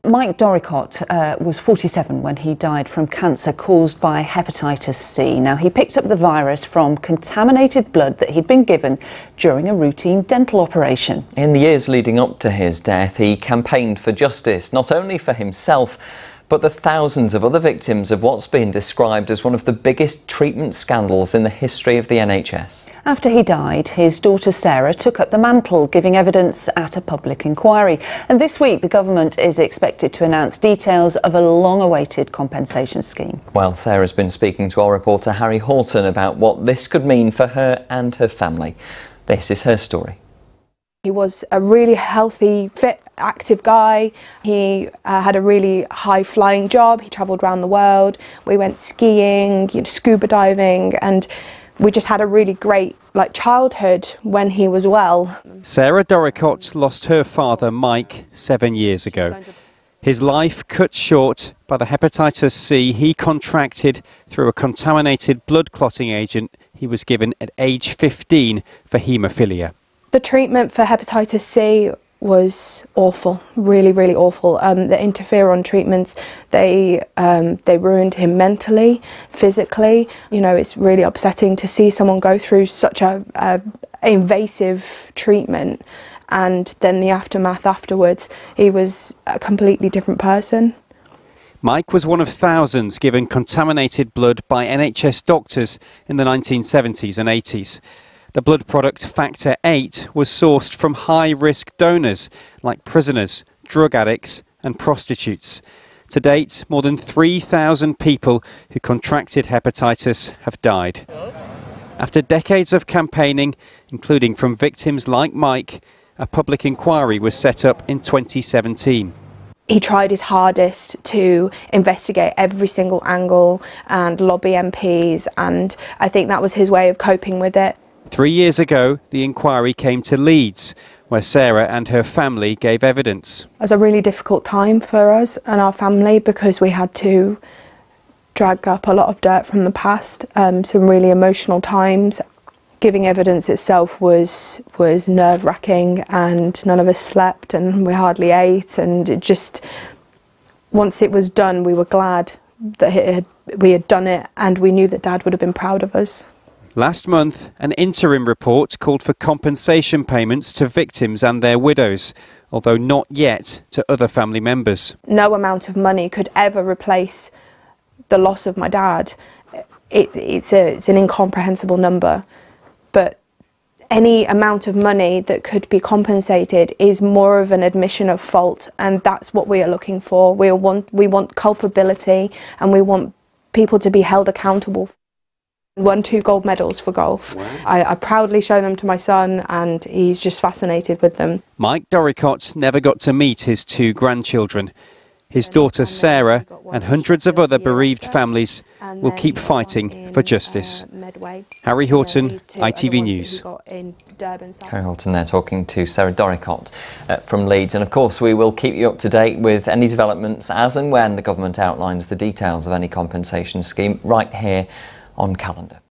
Mike Dorricott was 47 when he died from cancer caused by hepatitis C. Now, he picked up the virus from contaminated blood that he'd been given during a routine dental operation. In the years leading up to his death, he campaigned for justice, not only for himself, but the thousands of other victims of what's been described as one of the biggest treatment scandals in the history of the NHS. After he died, his daughter Sarah took up the mantle, giving evidence at a public inquiry. And this week, the government is expected to announce details of a long-awaited compensation scheme. Well, Sarah's been speaking to our reporter Harry Horton about what this could mean for her and her family. This is her story. He was a really healthy, fit, active guy. He had a really high-flying job. He travelled around the world. We went skiing, scuba diving, and we just had a really great childhood when he was well. Sarah Dorricott lost her father, Mike, 7 years ago. His life cut short by the hepatitis C he contracted through a contaminated blood clotting agent he was given at age 15 for haemophilia. The treatment for hepatitis C was awful, really, really awful. The interferon treatments, they ruined him mentally, physically. It's really upsetting to see someone go through such a invasive treatment, and then the aftermath afterwards. He was a completely different person. Mike was one of thousands given contaminated blood by NHS doctors in the 1970s and 80s. The blood product factor 8 was sourced from high-risk donors like prisoners, drug addicts and prostitutes. To date, more than 3,000 people who contracted hepatitis have died. After decades of campaigning, including from victims like Mike, a public inquiry was set up in 2017. He tried his hardest to investigate every single angle and lobby MPs, and I think that was his way of coping with it. 3 years ago, the inquiry came to Leeds, where Sarah and her family gave evidence. It was a really difficult time for us and our family because we had to drag up a lot of dirt from the past, some really emotional times. Giving evidence itself was nerve-wracking, and none of us slept and we hardly ate, and it just, once it was done, we were glad that we had done it, and we knew that Dad would have been proud of us. Last month, an interim report called for compensation payments to victims and their widows, although not yet to other family members. No amount of money could ever replace the loss of my dad. It's an incomprehensible number, but any amount of money that could be compensated is more of an admission of fault, and that's what we are looking for. We want culpability, and we want people to be held accountable. Won 2 gold medals for golf. Wow. I proudly show them to my son, and he's just fascinated with them. Mike Dorricott never got to meet his 2 grandchildren. His daughter Sarah and hundreds of other bereaved families will keep fighting for justice. Harry Horton, ITV News. Harry Horton there talking to Sarah Dorricott from Leeds. And of course we will keep you up to date with any developments as and when the government outlines the details of any compensation scheme right here on Calendar.